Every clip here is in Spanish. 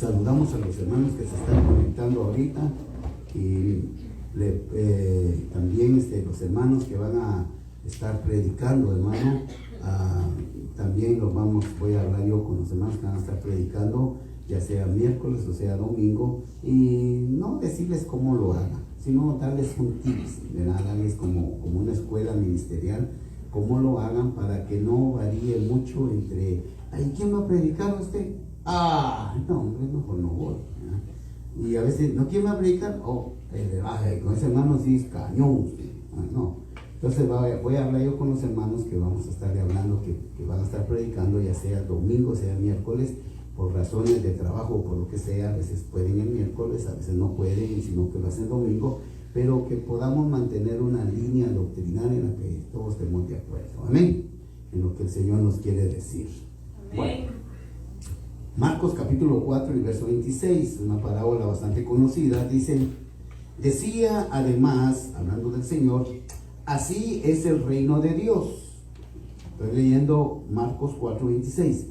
saludamos a los hermanos que se están conectando ahorita y también los hermanos que van a estar predicando, hermano. También voy a hablar yo con los hermanos que van a estar predicando, ya sea miércoles o sea domingo, y no decirles cómo lo hagan, sino darles un tips, ¿verdad? Darles como una escuela ministerial, cómo lo hagan para que no varíe mucho entre, ay, ¿quién va a predicar usted? No, hombre, mejor no voy, ¿verdad? Y a veces, ¿no? ¿Quién va a predicar? Con ese hermano sí es cañón, no. Entonces voy a hablar yo con los hermanos que vamos a estar hablando, que van a estar predicando, ya sea domingo, sea miércoles, por razones de trabajo o por lo que sea. A veces pueden el miércoles, a veces no pueden, sino que lo hacen domingo, pero que podamos mantener una línea doctrinal en la que todos estemos de acuerdo. Amén. En lo que el Señor nos quiere decir. Amén. Bueno, Marcos capítulo 4 y verso 26, una parábola bastante conocida, decía además, hablando del Señor, así es el reino de Dios. Estoy leyendo Marcos 4:26.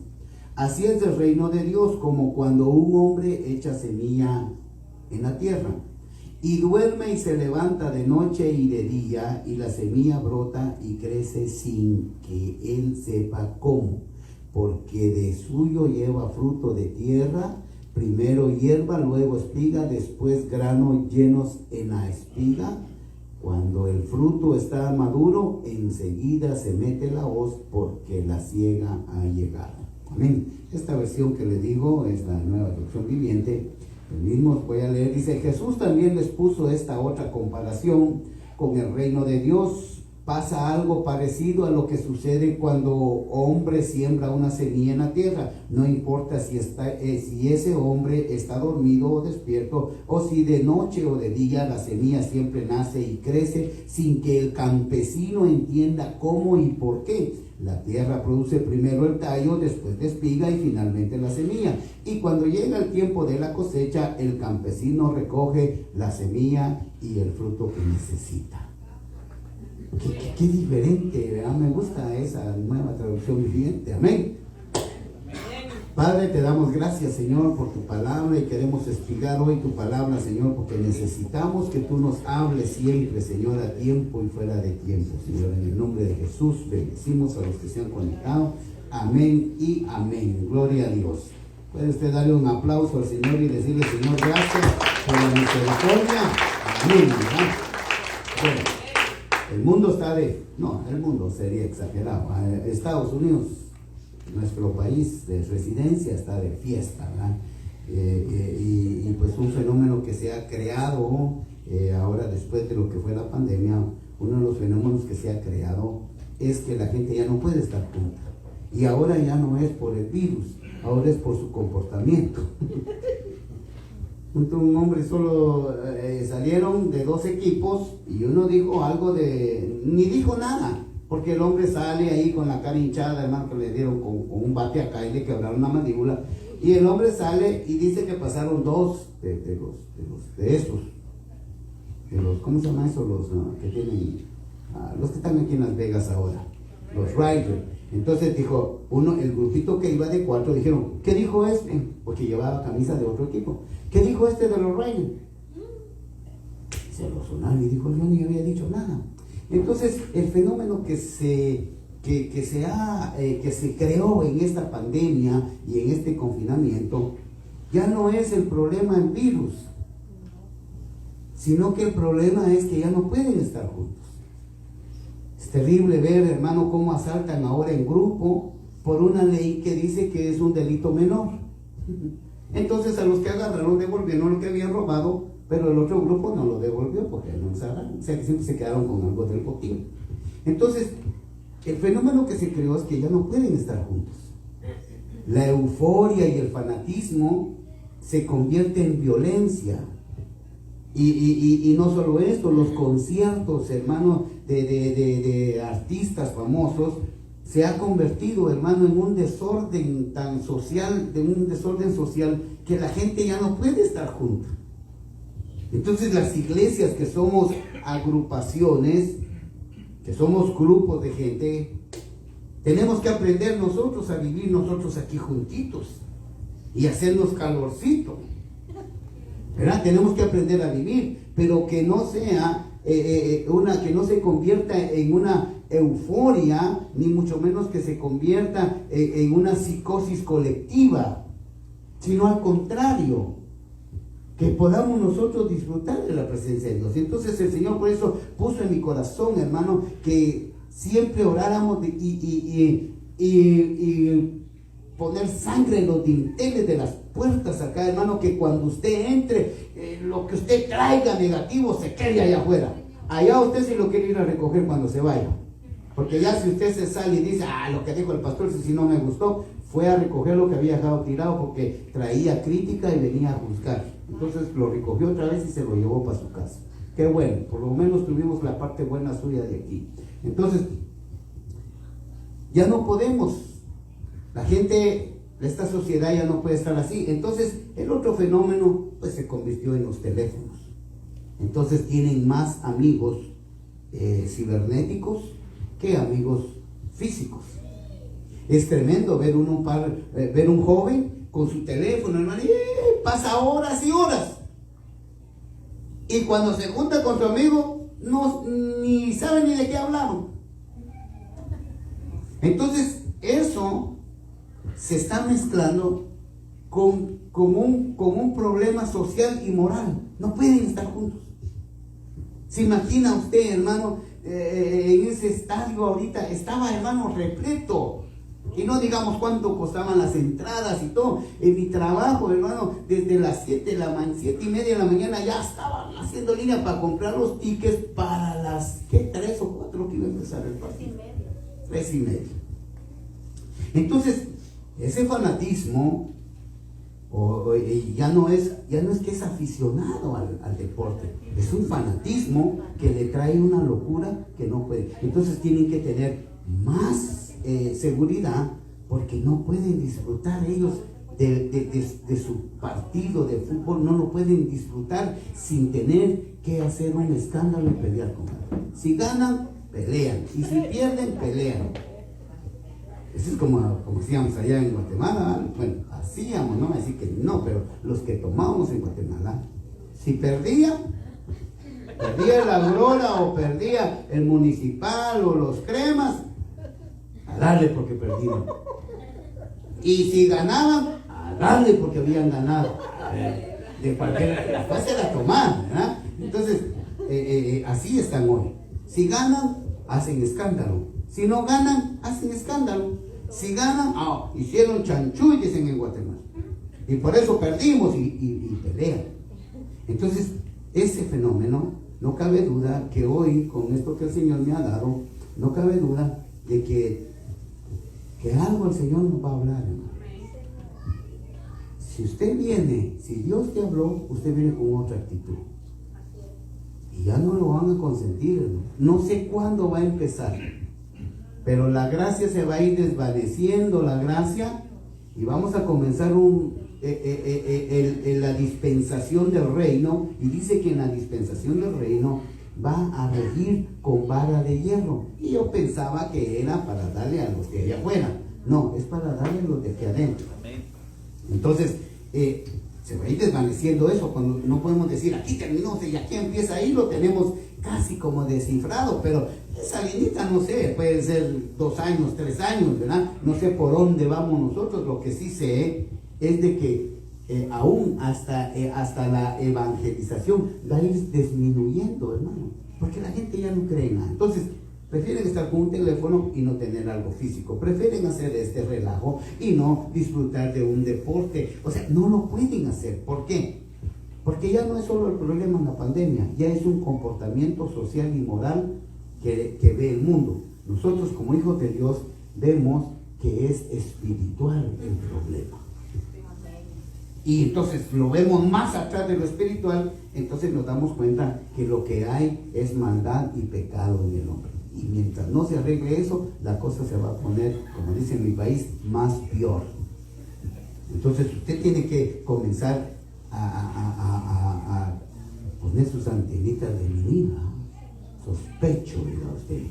Así es el reino de Dios, como cuando un hombre echa semilla en la tierra, y duerme y se levanta de noche y de día, y la semilla brota y crece sin que él sepa cómo, porque de suyo lleva fruto de tierra, primero hierba, luego espiga, después granos llenos en la espiga. Cuando el fruto está maduro, enseguida se mete la hoz, porque la siega ha llegado. Amén. Esta versión que le digo es la Nueva Traducción Viviente. El mismo voy a leer. Dice: Jesús también les puso esta otra comparación con el reino de Dios. Pasa algo parecido a lo que sucede cuando hombre siembra una semilla en la tierra. No importa si ese hombre está dormido o despierto, o si de noche o de día, la semilla siempre nace y crece sin que el campesino entienda cómo y por qué. La tierra produce primero el tallo, después la espiga y finalmente la semilla. Y cuando llega el tiempo de la cosecha, el campesino recoge la semilla y el fruto que necesita. Qué diferente, ¿verdad? Me gusta esa Nueva Traducción Viviente. Amén. Padre, te damos gracias, Señor, por tu palabra, y queremos explicar hoy tu palabra, Señor, porque necesitamos que tú nos hables siempre, Señor, a tiempo y fuera de tiempo, Señor. En el nombre de Jesús bendecimos a los que se han conectado. Amén y amén. Gloria a Dios. Puede usted darle un aplauso al Señor y decirle: Señor, gracias por la misericordia. Amén, ¿verdad? Bueno, el mundo el mundo sería exagerado. Estados Unidos, nuestro país de residencia, está de fiesta, ¿verdad? Y pues un fenómeno que se ha creado ahora, después de lo que fue la pandemia, uno de los fenómenos que se ha creado es que la gente ya no puede estar junta. Y ahora ya no es por el virus, ahora es por su comportamiento. Un hombre solo salieron de 2 equipos y uno dijo algo ni dijo nada, porque el hombre sale ahí con la cara hinchada, hermano, que le dieron con un bate acá y le quebraron la mandíbula, y el hombre sale y dice que pasaron 2 de los ¿cómo se llama eso? Los que tienen, los que están aquí en Las Vegas ahora, los Riders. Entonces dijo el grupito que iba de 4, dijeron: ¿qué dijo este? Porque llevaba camisa de otro equipo. ¿Qué dijo este de los Riders? Se lo sonaron y dijo: yo ni había dicho nada. Entonces el fenómeno que se creó en esta pandemia y en este confinamiento ya no es el problema del virus, sino que el problema es que ya no pueden estar juntos. Es terrible ver, hermano, cómo asaltan ahora en grupo por una ley que dice que es un delito menor. Entonces a los que agarraron devolvieron lo que habían robado, pero el otro grupo no lo devolvió porque no se agarraron. O sea que siempre se quedaron con algo del botín. Entonces el fenómeno que se creó es que ya no pueden estar juntos. La euforia y el fanatismo se convierte en violencia. Y no solo esto, los conciertos, hermano, de artistas famosos, se ha convertido, hermano, en un desorden tan social, que la gente ya no puede estar junta. Entonces las iglesias, que somos agrupaciones, que somos grupos de gente, tenemos que aprender nosotros a vivir nosotros aquí juntitos. y hacernos calorcito, ¿verdad? Tenemos que aprender a vivir, pero que no sea que no se convierta en una euforia, ni mucho menos que se convierta en una psicosis colectiva, sino al contrario, que podamos nosotros disfrutar de la presencia de Dios. Entonces el Señor por eso puso en mi corazón, hermano, que siempre oráramos y poner sangre en los dinteles de las puertas acá, hermano, que cuando usted entre, lo que usted traiga negativo se quede allá afuera. Allá usted sí lo quiere ir a recoger cuando se vaya. Porque ya si usted se sale y dice, lo que dijo el pastor, si no me gustó, fue a recoger lo que había dejado tirado porque traía crítica y venía a juzgar. Entonces lo recogió otra vez y se lo llevó para su casa. Qué bueno, por lo menos tuvimos la parte buena suya de aquí. Entonces, ya no podemos. La gente, esta sociedad ya no puede estar así. Entonces, el otro fenómeno, pues se convirtió en los teléfonos. Entonces tienen más amigos cibernéticos que amigos físicos. Es tremendo ver ver un joven con su teléfono, hermano, y pasa horas y horas. Y cuando se junta con su amigo, ni sabe ni de qué hablaron. Entonces, eso se está mezclando con un problema social y moral. No pueden estar juntos. ¿Se imagina usted, hermano, en ese estadio ahorita? Estaba, hermano, repleto. Y no digamos cuánto costaban las entradas y todo. En mi trabajo, hermano, desde las 7:30 de la mañana ya estaban haciendo línea para comprar los tickets para las 3 o 4 que iba a empezar el partido. 3:30. Entonces, ese fanatismo ya no es que es aficionado al deporte, es un fanatismo que le trae una locura que no puede. Entonces tienen que tener más seguridad, porque no pueden disfrutar ellos de su partido de fútbol, no lo pueden disfrutar sin tener que hacer un escándalo y pelear con él. Si ganan, pelean, y si pierden, pelean. Eso es como hacíamos allá en Guatemala. Bueno, hacíamos, no así que no, pero los que tomábamos en Guatemala, si perdía la Aurora o perdía el Municipal o los Cremas, a darle porque perdieron. Y si ganaban, a darle porque habían ganado. De cualquier, la fase era tomar, ¿verdad? Entonces, así están hoy. Si ganan, hacen escándalo. Si no ganan, hacen escándalo. Si ganan, hicieron chanchullo, dicen en Guatemala. Y por eso perdimos y pelean. Entonces, ese fenómeno, no cabe duda que hoy, con esto que el Señor me ha dado, no cabe duda de que algo el Señor nos va a hablar, hermano. Si usted viene, si Dios te habló, usted viene con otra actitud. Y ya no lo van a consentir, hermano. No sé cuándo va a empezar, pero la gracia se va a ir desvaneciendo, la gracia, y vamos a comenzar la dispensación del reino. Y dice que en la dispensación del reino va a regir con vara de hierro. Y yo pensaba que era para darle a los de allá afuera. No, es para darle a los de aquí adentro. Entonces, se va a ir desvaneciendo eso, cuando no podemos decir aquí terminó, y aquí empieza. Ahí lo tenemos casi como descifrado, pero esa linita, no sé, puede ser 2 años, 3 años, ¿verdad? No sé por dónde vamos nosotros. Lo que sí sé es de que aún hasta la evangelización va a ir disminuyendo, hermano, porque la gente ya no cree en nada. Entonces, prefieren estar con un teléfono y no tener algo físico. Prefieren hacer este relajo y no disfrutar de un deporte. O sea, no lo pueden hacer. ¿Por qué? Porque ya no es solo el problema en la pandemia, ya es un comportamiento social y moral que ve el mundo. Nosotros, como hijos de Dios, vemos que es espiritual el problema. Y entonces lo vemos más atrás de lo espiritual. Entonces nos damos cuenta que lo que hay es maldad y pecado en el hombre. Y mientras no se arregle eso, la cosa se va a poner, como dice en mi país, más peor. Entonces usted tiene que comenzar a poner sus antenitas de menina. Sospecho, diga usted.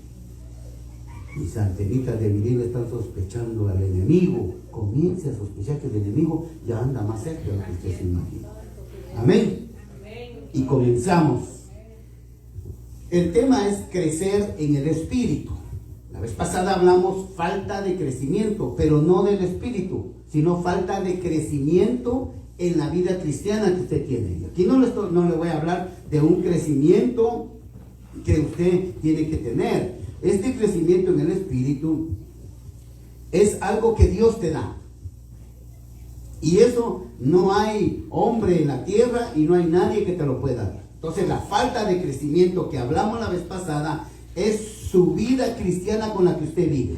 Mis antenitas de vinil están sospechando al enemigo. Comience a sospechar que el enemigo ya anda más cerca de lo que usted se imagina. Amén. Y comenzamos. El tema es crecer en el espíritu. La vez pasada hablamos falta de crecimiento, pero no del espíritu, sino falta de crecimiento en la vida cristiana que usted tiene. Aquí no le voy a hablar de un crecimiento que usted tiene que tener. Este crecimiento en el espíritu es algo que Dios te da. Y eso no hay hombre en la tierra y no hay nadie que te lo pueda dar. Entonces la falta de crecimiento que hablamos la vez pasada es su vida cristiana con la que usted vive.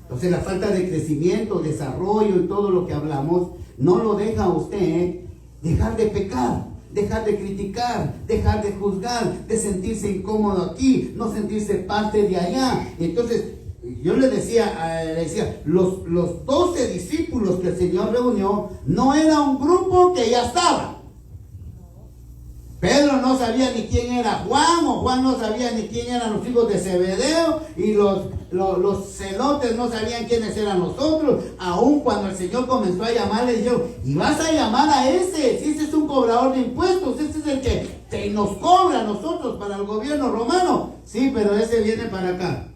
Entonces la falta de crecimiento, desarrollo y todo lo que hablamos no lo deja a usted dejar de pecar, dejar de criticar, dejar de juzgar, de sentirse incómodo aquí, no sentirse parte de allá. Entonces yo le decía, los 12 discípulos que el Señor reunió no era un grupo que ya estaba. Pedro no sabía ni quién era Juan, o Juan no sabía ni quién eran los hijos de Zebedeo, y los celotes no sabían quiénes eran los otros. Aún cuando el Señor comenzó a llamar, le dijeron: ¿y vas a llamar a ese? Si ese es un cobrador de impuestos, ese es el que nos cobra a nosotros para el gobierno romano. Sí, pero ese viene para acá.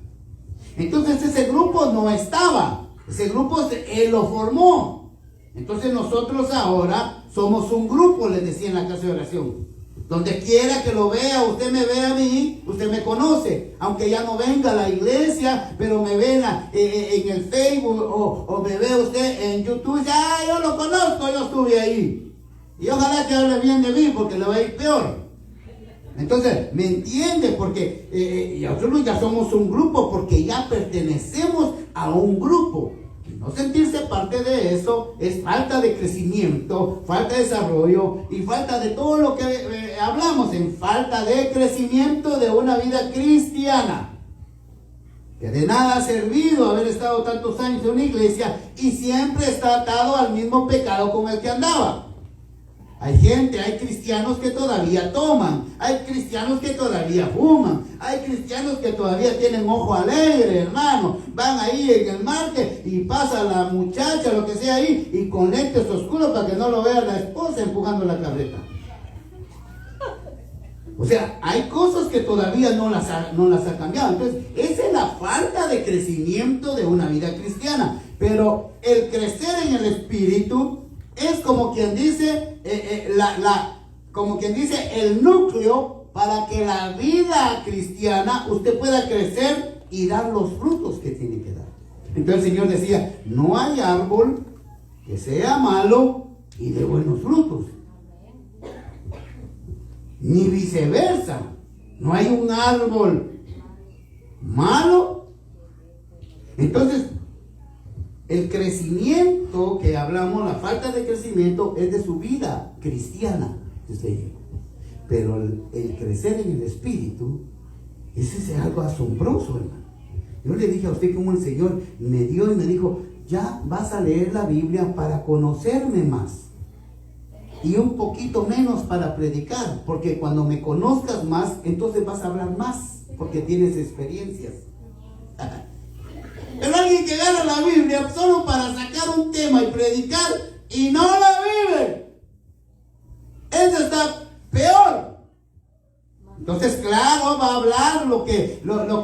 Entonces ese grupo no estaba, ese grupo él lo formó. Entonces nosotros ahora somos un grupo, les decía en la clase de oración. Donde quiera que lo vea, usted me ve a mí, usted me conoce. Aunque ya no venga a la iglesia, pero me ve en el Facebook o me ve usted en YouTube. Yo lo conozco, yo estuve ahí. Y ojalá que hable bien de mí, porque le va a ir peor. Entonces, ¿me entiende? Porque nosotros ya somos un grupo, porque ya pertenecemos a un grupo. No sentirse parte de eso es falta de crecimiento, falta de desarrollo y falta de todo lo que hablamos, en falta de crecimiento de una vida cristiana. Que de nada ha servido haber estado tantos años en una iglesia y siempre está atado al mismo pecado con el que andaba. Hay cristianos que todavía toman, hay cristianos que todavía fuman, hay cristianos que todavía tienen ojo alegre, hermano. Van ahí en el market y pasa la muchacha, lo que sea ahí, y con lentes oscuros para que no lo vea la esposa empujando la carreta. O sea, hay cosas que todavía no las ha cambiado. Entonces, esa es la falta de crecimiento de una vida cristiana. Pero el crecer en el espíritu es como quien dice, el núcleo para que la vida cristiana usted pueda crecer y dar los frutos que tiene que dar. Entonces el Señor decía: no hay árbol que sea malo y de buenos frutos, ni viceversa. No hay un árbol malo. Entonces, el crecimiento que hablamos, la falta de crecimiento, es de su vida cristiana. Pero el crecer en el espíritu, ese es algo asombroso, hermano. Yo le dije a usted cómo el Señor me dio y me dijo: ya vas a leer la Biblia para conocerme más y un poquito menos para predicar, porque cuando me conozcas más, entonces vas a hablar más, porque tienes experiencias. Pero alguien que gana la Biblia solo para sacar un tema y predicar y no la vive, ese está peor. Entonces, claro, va a hablar lo que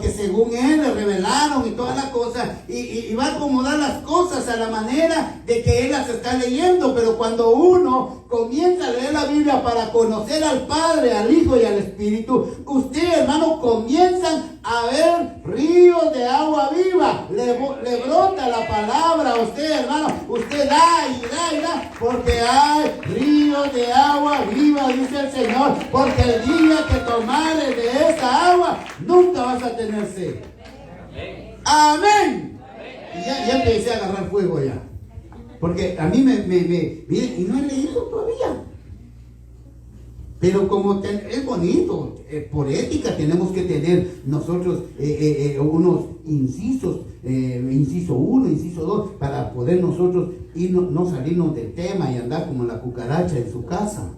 según él le revelaron y todas las cosas, y va a acomodar las cosas a la manera de que él las está leyendo. Pero cuando uno comienza a leer la Biblia para conocer al Padre, al Hijo y al Espíritu, usted, hermano, comienzan a ver ríos de agua viva. Le brota la palabra a usted, hermano. Usted da y da y da, porque hay ríos de agua viva, dice el Señor. Porque el día que tomares de esa agua, nunca vas a tener sed. Amén. Y ya empecé a agarrar fuego ya. Porque a mí miren, y no he leído todavía. Pero como es bonito, por ética tenemos que tener nosotros unos incisos, inciso 1, inciso 2, para poder nosotros no salirnos del tema y andar como la cucaracha en su casa.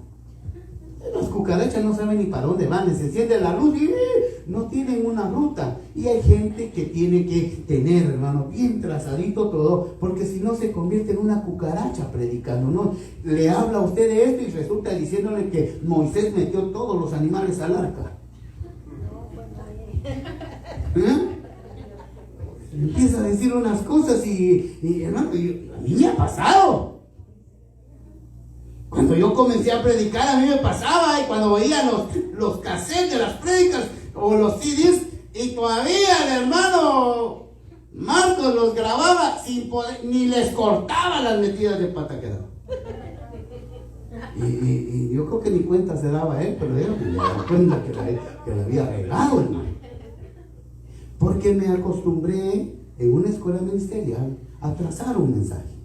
Las cucarachas no saben ni para dónde van, les enciende la luz y no tienen una ruta. Y hay gente que tiene que tener, hermano, bien trazadito todo, porque si no se convierte en una cucaracha predicando, ¿no? Le habla a usted de esto y resulta diciéndole que Moisés metió todos los animales al arca. Empieza a decir unas cosas y hermano, a mí me ha pasado. Cuando yo comencé a predicar, a mí me pasaba, y cuando veía los cassettes de las prédicas o los CDs, y todavía el hermano Marcos los grababa sin poder, ni les cortaba las metidas de pata que daba. Y yo creo que ni cuenta se daba él, pero yo me daba cuenta que la había regado, hermano. Porque me acostumbré en una escuela ministerial a trazar un mensaje.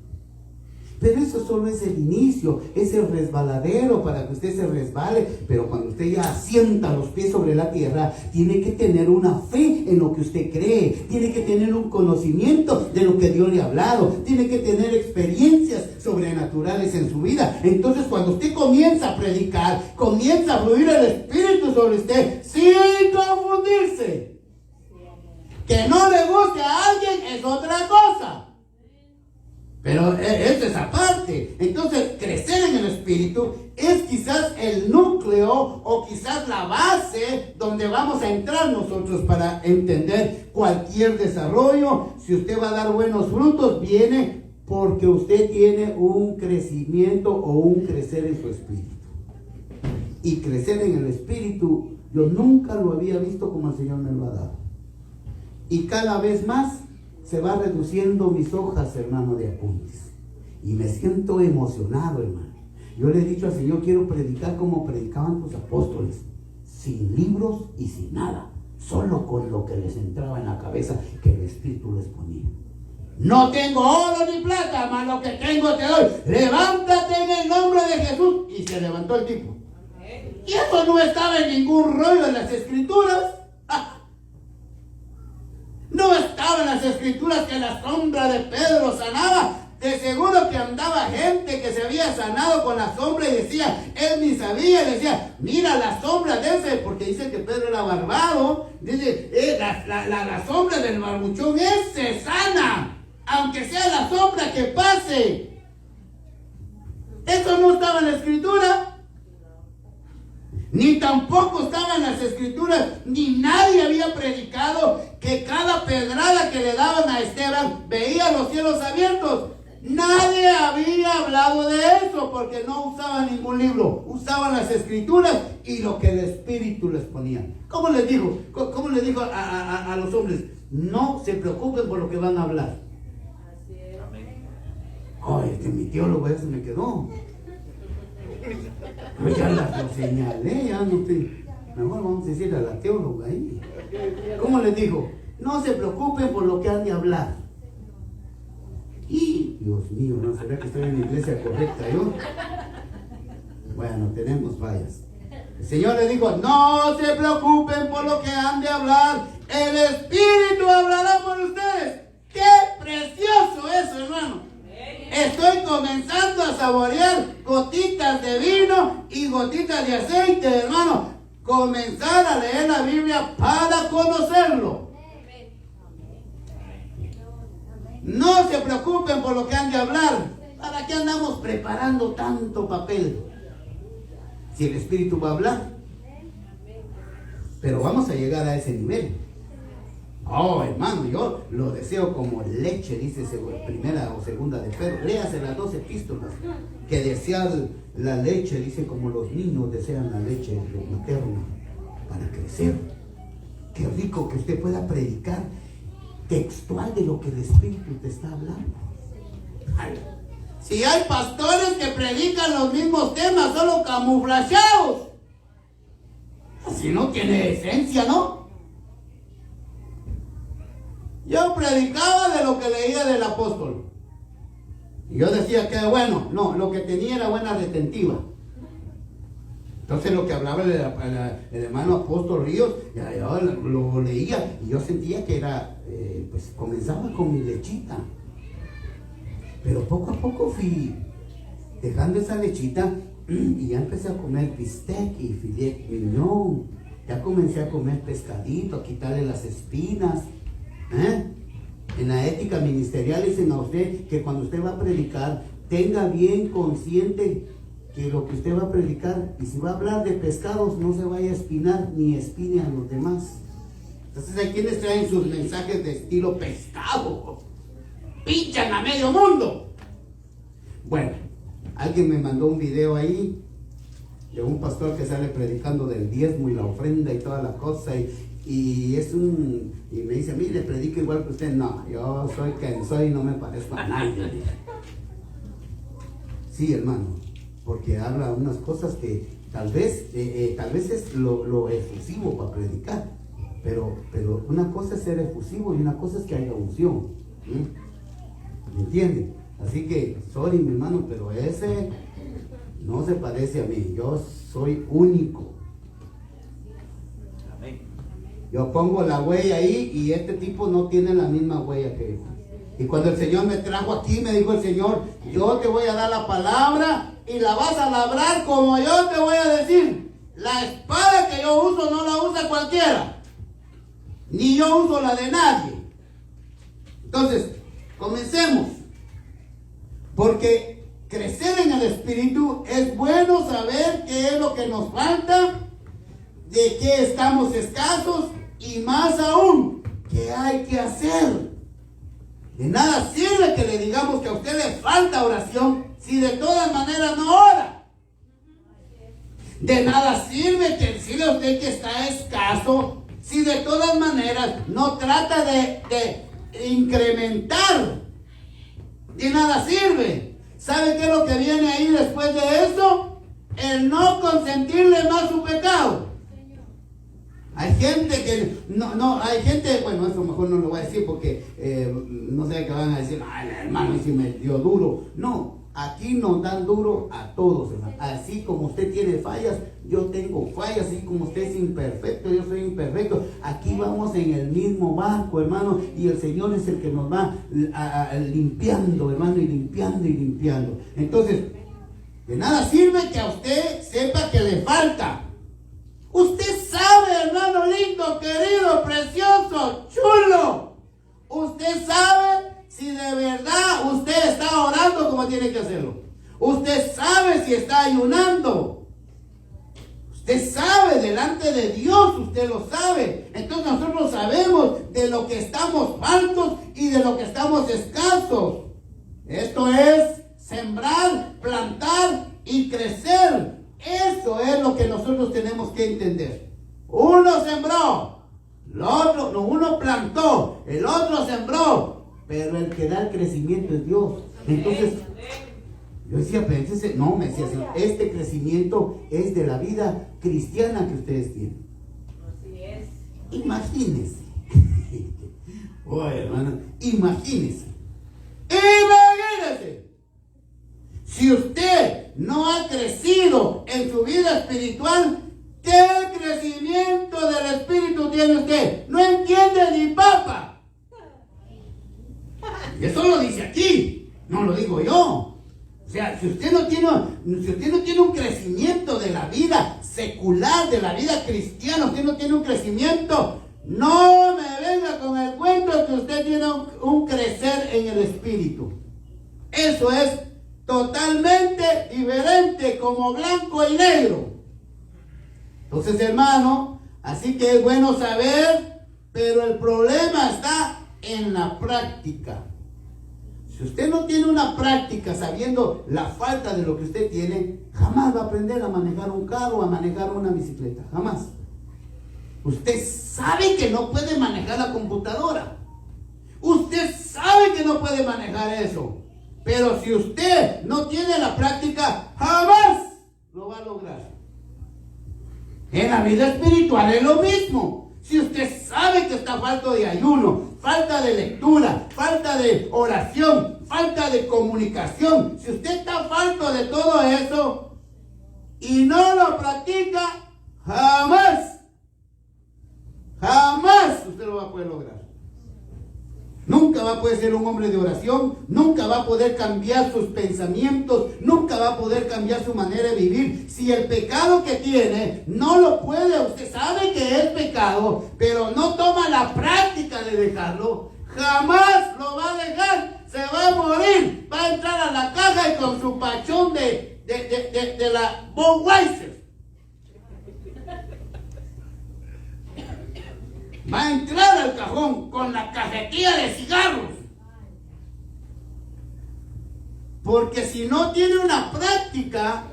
Pero eso solo es el inicio, es el resbaladero para que usted se resbale. Pero cuando usted ya asienta los pies sobre la tierra, tiene que tener una fe en lo que usted cree, tiene que tener un conocimiento de lo que Dios le ha hablado, tiene que tener experiencias sobrenaturales en su vida. Entonces, cuando usted comienza a predicar, comienza a fluir el Espíritu sobre usted sin confundirse. Que no le guste a alguien es otra cosa, pero esto es aparte. Entonces, crecer en el Espíritu es quizás el núcleo o quizás la base donde vamos a entrar nosotros para entender cualquier desarrollo. Si usted va a dar buenos frutos, viene porque usted tiene un crecimiento o un crecer en su espíritu. Y crecer en el Espíritu, yo nunca lo había visto como el Señor me lo ha dado. Y cada vez más se va reduciendo mis hojas, hermano, de apuntes. Y me siento emocionado, hermano. Yo le he dicho al Señor, quiero predicar como predicaban tus apóstoles, sin libros y sin nada, solo con lo que les entraba en la cabeza, que el Espíritu les ponía. No tengo oro ni plata, mas lo que tengo te doy. Levántate en el nombre de Jesús. Y se levantó el tipo. Y eso no estaba en ningún rollo de las Escrituras. No estaba en las Escrituras que la sombra de Pedro sanaba. De seguro que andaba gente que se había sanado con la sombra y decía, él ni sabía, decía, mira la sombra de ese, porque dice que Pedro era barbado, dice, la sombra del barbuchón ese sana, aunque sea la sombra que pase. Eso no estaba en la Escritura. Ni tampoco estaba en las Escrituras, ni nadie había predicado que cada pedrada que le daban a Esteban veía los cielos abiertos. Nadie había hablado de eso porque no usaban ningún libro, usaban las Escrituras y lo que el Espíritu les ponía. ¿Cómo les dijo? ¿Cómo les dijo a los hombres? No se preocupen por lo que van a hablar. Ay, mi teólogo ya se me quedó. Pues ya lo señalé, ya no estoy. Mejor vamos a decirle a la teóloga ahí. ¿Cómo les dijo? No se preocupen por lo que han de hablar. Y, Dios mío, no sabía que estoy en la iglesia correcta yo. Bueno, tenemos fallas. El Señor le dijo, no se preocupen por lo que han de hablar. El Espíritu hablará por ustedes. ¡Qué precioso eso, hermano! Estoy comenzando a saborear gotitas de vino y gotitas de aceite, hermano. Comenzar a leer la Biblia para conocerlo. No se preocupen por lo que han de hablar. ¿Para qué andamos preparando tanto papel? Si el Espíritu va a hablar. Pero vamos a llegar a ese nivel. Oh, hermano, yo lo deseo como leche, dice primera o segunda de Pedro. Léase las 2 epístolas. Que desean la leche, dice, como los niños desean la leche materna para crecer. Qué rico que usted pueda predicar textual de lo que el Espíritu te está hablando. Ay, si hay pastores que predican los mismos temas, solo camuflajeados, así no tiene esencia, ¿no? Yo predicaba de lo que leía del apóstol. Y yo decía que bueno, no, lo que tenía era buena retentiva. Entonces lo que hablaba el hermano apóstol Ríos, yo lo leía y yo sentía que era, pues comenzaba con mi lechita. Pero poco a poco fui dejando esa lechita, y ya empecé a comer bistec y filet mignon. Ya comencé a comer pescadito, a quitarle las espinas. En la ética ministerial dicen a usted que cuando usted va a predicar, tenga bien consciente que lo que usted va a predicar, y si va a hablar de pescados, no se vaya a espinar ni espine a los demás. Entonces hay quienes traen sus mensajes de estilo pescado, pinchan a medio mundo. Bueno, alguien me mandó un video ahí de un pastor que sale predicando del diezmo y la ofrenda y toda la cosa, y me dice, mire, predico igual que usted. No, yo soy quien soy y no me parezco a nadie. Sí, hermano, porque habla unas cosas que tal vez es lo efusivo para predicar, pero una cosa es ser efusivo y una cosa es que haya unción. ¿Me entiende? Así que, sorry mi hermano, pero ese no se parece a mí. Yo soy único. Yo pongo la huella ahí y este tipo no tiene la misma huella que yo. Y cuando el Señor me trajo aquí, me dijo el Señor, yo te voy a dar la palabra y la vas a labrar como yo te voy a decir. La espada que yo uso no la usa cualquiera, ni yo uso la de nadie. Entonces, comencemos. Porque crecer en el Espíritu es bueno saber qué es lo que nos falta, de qué estamos escasos, y más aún, qué hay que hacer. De nada sirve que le digamos que a usted le falta oración si de todas maneras no ora. De nada sirve que decirle a usted que está escaso si de todas maneras no trata de incrementar. De nada sirve. ¿Sabe qué es lo que viene ahí después de eso? El no consentirle más su pecado. Hay gente que, hay gente, bueno, eso mejor no lo voy a decir porque no sé qué van a decir, ay, hermano, y si me dio duro. No, aquí nos dan duro a todos, hermano. Así como usted tiene fallas, yo tengo fallas, así como usted es imperfecto, yo soy imperfecto. Aquí vamos en el mismo barco, hermano, y el Señor es el que nos va limpiando, hermano, y limpiando y limpiando. Entonces, de nada sirve que a usted sepa que le falta. Usted sabe, hermano lindo, querido, precioso, chulo. Usted sabe si de verdad usted está orando como tiene que hacerlo. Usted sabe si está ayunando. Usted sabe delante de Dios, usted lo sabe. Entonces nosotros sabemos de lo que estamos faltos y de lo que estamos escasos. Esto es sembrar, plantar y crecer. Eso es lo que nosotros tenemos que entender. Uno sembró, uno plantó, el otro sembró, pero el que da el crecimiento es Dios. Entonces, yo decía, pero me decía, este crecimiento es de la vida cristiana que ustedes tienen. Así es. Imagínense. Oye, hermano, imagínense. Si usted no ha crecido en su vida espiritual, ¿qué crecimiento del Espíritu tiene usted? No entiende ni papa. Y eso lo dice aquí, no lo digo yo. O sea, si usted no tiene un crecimiento de la vida secular, de la vida cristiana, usted no tiene un crecimiento, no me venga con el cuento que usted tiene un crecer en el Espíritu. Eso es totalmente diferente, como blanco y negro. Entonces, hermano, así que es bueno saber, pero el problema está en la práctica. Si usted no tiene una práctica sabiendo la falta de lo que usted tiene, jamás va a aprender a manejar un carro, a manejar una bicicleta, jamás. Usted sabe que no puede manejar la computadora. Usted sabe que no puede manejar eso. Pero si usted no tiene la práctica, jamás lo va a lograr. En la vida espiritual es lo mismo. Si usted sabe que está falto de ayuno, falta de lectura, falta de oración, falta de comunicación, si usted está falto de todo eso y no lo practica, jamás usted lo va a poder lograr. Nunca va a poder ser un hombre de oración, nunca va a poder cambiar sus pensamientos, nunca va a poder cambiar su manera de vivir. Si el pecado que tiene no lo puede, usted sabe que es pecado, pero no toma la práctica de dejarlo, jamás lo va a dejar, se va a morir, va a entrar a la caja y con su pachón de la Budweiser. Va a entrar al cajón con la cajetilla de cigarros. Porque si no tiene una práctica,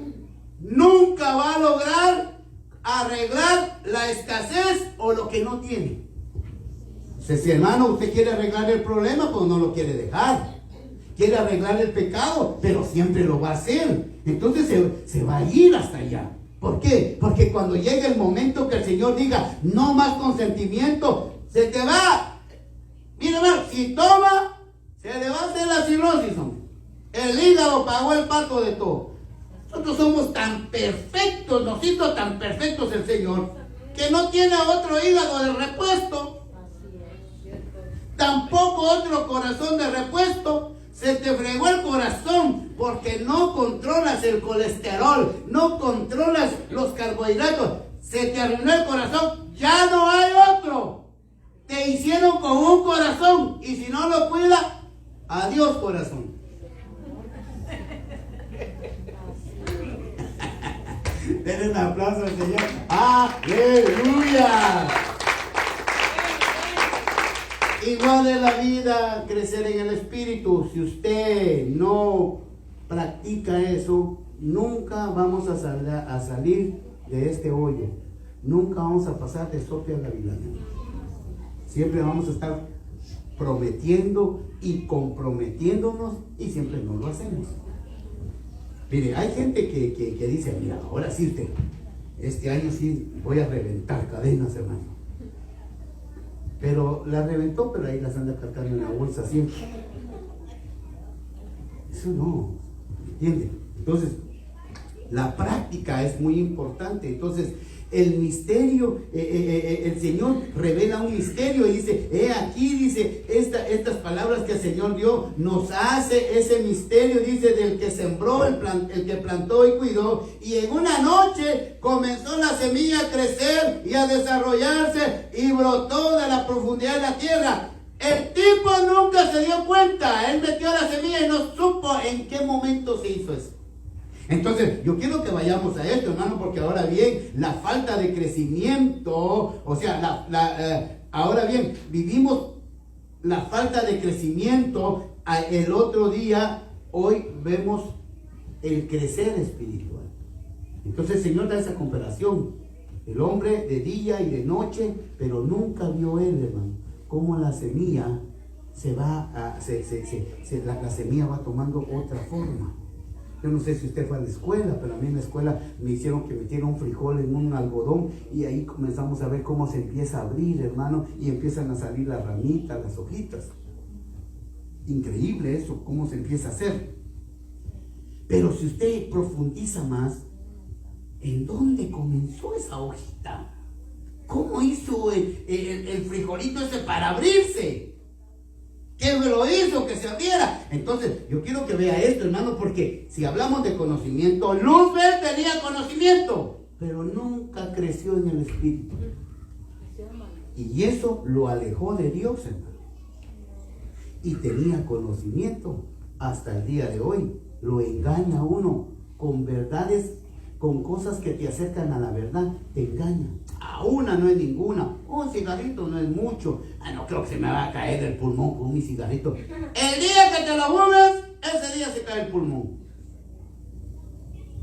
nunca va a lograr arreglar la escasez o lo que no tiene. Si hermano, usted quiere arreglar el problema, pues no lo quiere dejar. Quiere arreglar el pecado, pero siempre lo va a hacer. Entonces se va a ir hasta allá. ¿Por qué? Porque cuando llegue el momento que el Señor diga, no más consentimiento, se te va. Mire, hermano, si toma, se le va a hacer la cirrosis, hombre. El hígado pagó el pato de todo. Nosotros somos tan perfectos, nos hizo tan perfectos el Señor, que no tiene otro hígado de repuesto. Tampoco otro corazón de repuesto. Se te fregó el corazón porque no controlas el colesterol, no controlas los carbohidratos. Se te arruinó el corazón, ya no hay otro. Te hicieron con un corazón y si no lo cuidas, adiós corazón. Denle un aplauso al Señor. ¡Aleluya! Igual de la vida, crecer en el Espíritu. Si usted no practica eso, nunca vamos a salir de este hoyo. Nunca vamos a pasar de sope a gavilán. Siempre vamos a estar prometiendo y comprometiéndonos y siempre no lo hacemos. Mire, hay gente que dice, mira, ahora sí este año sí voy a reventar cadenas, hermano. Pero la reventó, pero ahí las anda cargando en la bolsa siempre. Eso no, ¿entiende? Entonces, la práctica es muy importante. Entonces, el misterio, el Señor revela un misterio y dice, aquí dice, estas palabras que el Señor dio, nos hace ese misterio, dice, del que sembró, el que plantó y cuidó, y en una noche comenzó la semilla a crecer y a desarrollarse y brotó de la profundidad de la tierra. El tipo nunca se dio cuenta, él metió la semilla y no supo en qué momento se hizo eso. Entonces, yo quiero que vayamos a esto, hermano, porque ahora bien, la falta de crecimiento, o sea, ahora bien, vivimos la falta de crecimiento. El otro día, hoy vemos el crecer espiritual. Entonces, el Señor da esa comparación. El hombre de día y de noche, pero nunca vio él, hermano, cómo la semilla la semilla va tomando otra forma. Yo no sé si usted fue a la escuela, pero a mí en la escuela me hicieron que metiera un frijol en un algodón y ahí comenzamos a ver cómo se empieza a abrir, hermano, y empiezan a salir las ramitas, las hojitas. Increíble eso, cómo se empieza a hacer. Pero si usted profundiza más, ¿en dónde comenzó esa hojita? ¿Cómo hizo el frijolito ese para abrirse? ¿Qué lo hizo que se abriera? Entonces, yo quiero que vea esto, hermano, porque si hablamos de conocimiento, Luzbel tenía conocimiento, pero nunca creció en el Espíritu. Y eso lo alejó de Dios, hermano. Y tenía conocimiento hasta el día de hoy. Lo engaña a uno con verdades, con cosas que te acercan a la verdad, te engañan. A una no es ninguna. Un cigarrito no es mucho. No creo que se me va a caer el pulmón con mi cigarrito. El día que te lo fumes, ese día se cae el pulmón.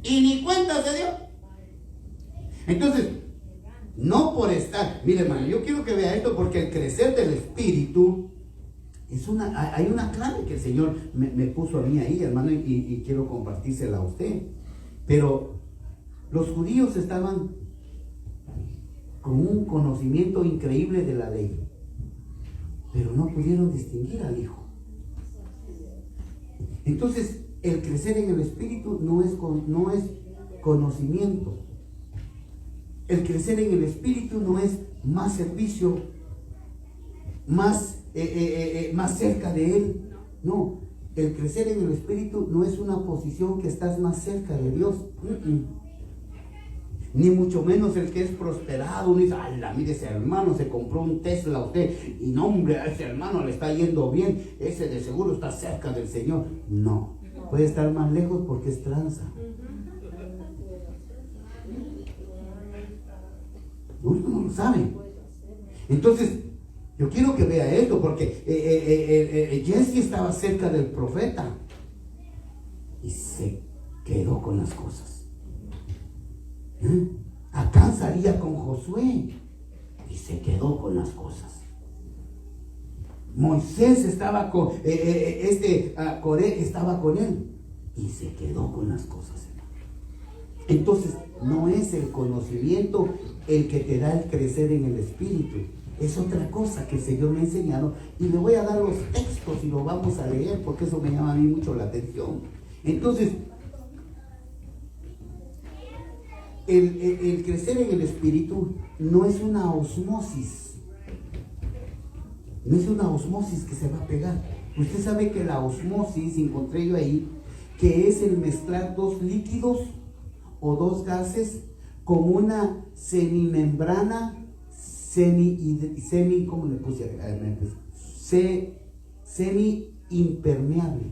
Y ni cuenta se dio. Entonces, no por estar. Mire, hermano, yo quiero que vea esto porque el crecer del Espíritu hay una clave que el Señor me puso a mí ahí, hermano, y quiero compartírsela a usted. Pero los judíos estaban con un conocimiento increíble de la ley, pero no pudieron distinguir al Hijo. Entonces, el crecer en el Espíritu no es conocimiento. El crecer en el Espíritu no es más servicio, más más cerca de Él. No, el crecer en el Espíritu no es una posición que estás más cerca de Dios. Ni mucho menos el que es prosperado. Uno dice, ay, mire, ese hermano se compró un Tesla usted, y no, hombre, a ese hermano le está yendo bien, ese de seguro está cerca del Señor. No, puede estar más lejos porque es tranza. Uno no lo sabe. Entonces, yo quiero que vea esto, porque Jesse estaba cerca del profeta y se quedó con las cosas. Acán salía con Josué y se quedó con las cosas. Moisés estaba con Coré estaba con él y se quedó con las cosas. Entonces, no es el conocimiento el que te da el crecer en el Espíritu. Es otra cosa que el Señor me ha enseñado, y le voy a dar los textos y lo vamos a leer porque eso me llama a mí mucho la atención. Entonces, el crecer en el Espíritu no es una osmosis. No es una osmosis que se va a pegar. Usted sabe que la osmosis, encontré yo ahí, que es el mezclar dos líquidos o dos gases con una semimembrana, ¿cómo le puse? Semi impermeable.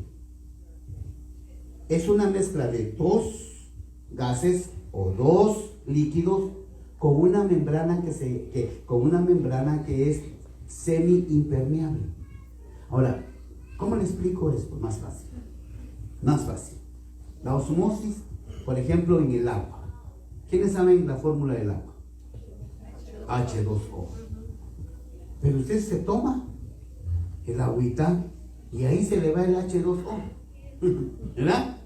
Es una mezcla de dos gases o dos líquidos con una membrana que es semi impermeable. Ahora, ¿cómo le explico esto? Más fácil. La osmosis, por ejemplo, en el agua. ¿Quiénes saben la fórmula del agua? H2O. Pero usted se toma el agüita y ahí se le va el H2O. ¿Verdad?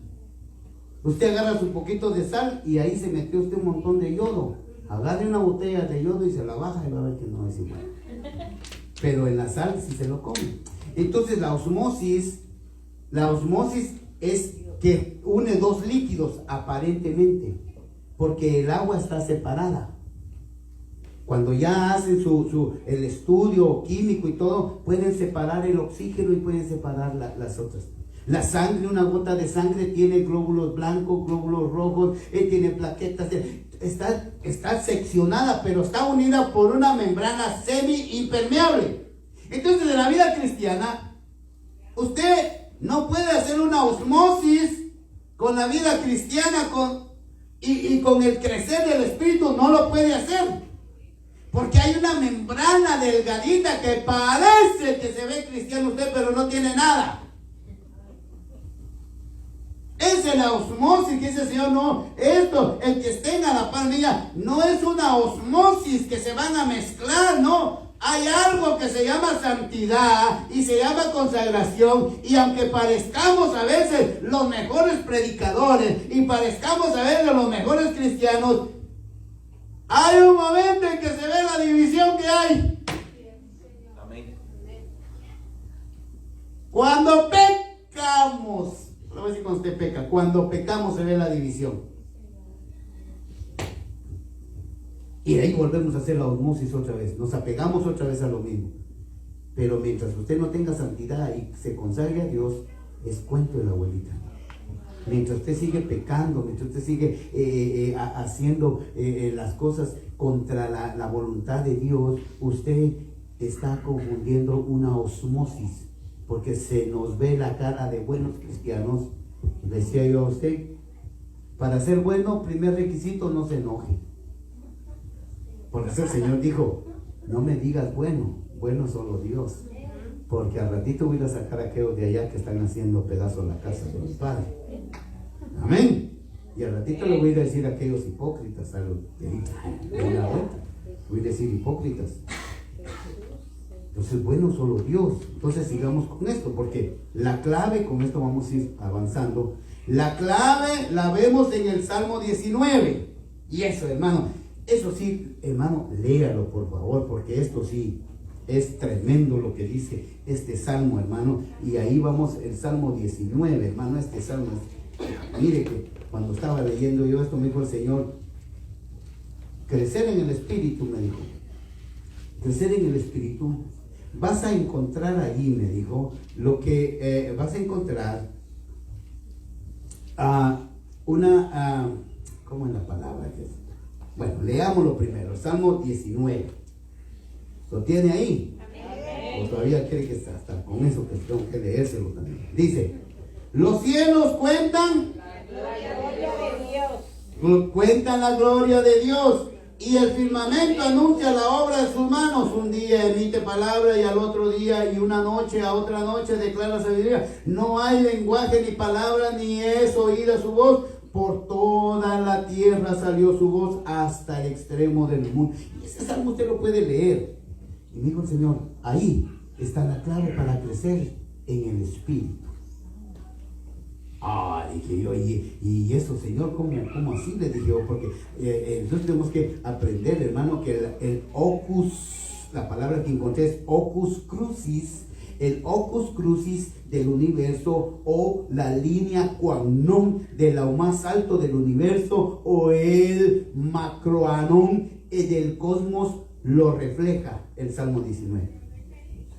Usted agarra su poquito de sal y ahí se metió usted un montón de yodo. Agarre una botella de yodo y se la baja y va a ver que no es igual. Pero en la sal sí se lo come. Entonces la osmosis es que une dos líquidos aparentemente, porque el agua está separada. Cuando ya hacen el estudio químico y todo, pueden separar el oxígeno y pueden separar las otras. La sangre, una gota de sangre tiene glóbulos blancos, glóbulos rojos, tiene plaquetas, está seccionada, pero está unida por una membrana semi-impermeable. Entonces, en la vida cristiana, usted no puede hacer una osmosis con la vida cristiana y con el crecer del Espíritu, no lo puede hacer. Porque hay una membrana delgadita que parece que se ve cristiano usted, pero no tiene nada. Esa es la osmosis que dice el Señor. No, esto, el que estén a la par mía, no es una osmosis que se van a mezclar, no. Hay algo que se llama santidad y se llama consagración, y aunque parezcamos a veces los mejores predicadores y parezcamos a veces los mejores cristianos, hay un momento en que se ve la división que hay. Amén. Cuando pecamos, no voy a decir cuando usted peca, cuando pecamos se ve la división. Y de ahí volvemos a hacer la osmosis otra vez, nos apegamos otra vez a lo mismo. Pero mientras usted no tenga santidad y se consagre a Dios, es cuento de la abuelita. Mientras usted sigue pecando, mientras usted sigue haciendo las cosas contra la voluntad de Dios, usted está confundiendo una osmosis, porque se nos ve la cara de buenos cristianos. Decía yo a usted, para ser bueno, primer requisito, no se enoje. Por eso el Señor dijo, no me digas bueno solo Dios, porque al ratito voy a sacar a aquellos de allá que están haciendo pedazos la casa de mi Padre. Amén. Y al ratito le voy a decir a aquellos hipócritas, a los voy a decir hipócritas. Entonces, bueno, solo Dios. Entonces sigamos con esto, porque la clave, con esto vamos a ir avanzando. La clave la vemos en el Salmo 19. Y eso, hermano, eso sí, hermano, léalo por favor, porque esto sí es tremendo lo que dice este salmo, hermano. Y ahí vamos, el Salmo 19, hermano, este salmo. Mire que cuando estaba leyendo yo esto, me dijo el Señor, crecer en el Espíritu, me dijo. Crecer en el Espíritu vas a encontrar allí, me dijo, lo que vas a encontrar ¿cómo es la palabra que es? Bueno, leámoslo primero, Salmo 19. ¿Lo tiene ahí? Amén. ¿O todavía quiere que hasta con eso que tengo que leérselo también? Dice, los cielos cuentan la gloria de Dios. Cuentan la gloria de Dios. Y el firmamento anuncia la obra de sus manos. Un día emite palabra y al otro día y una noche a otra noche declara sabiduría. No hay lenguaje ni palabra ni es oída su voz. Por toda la tierra salió su voz hasta el extremo del mundo. Y ese salmo usted lo puede leer. Y dijo el Señor, ahí está la clave para crecer en el Espíritu. Dije yo, y eso, Señor, ¿cómo así? Le dije yo, porque entonces tenemos que aprender, hermano, que el ocus, la palabra que encontré es ocus crucis, el ocus crucis del universo, o la línea quam non de lo más alto del universo, o el macroanon del cosmos, lo refleja el Salmo 19.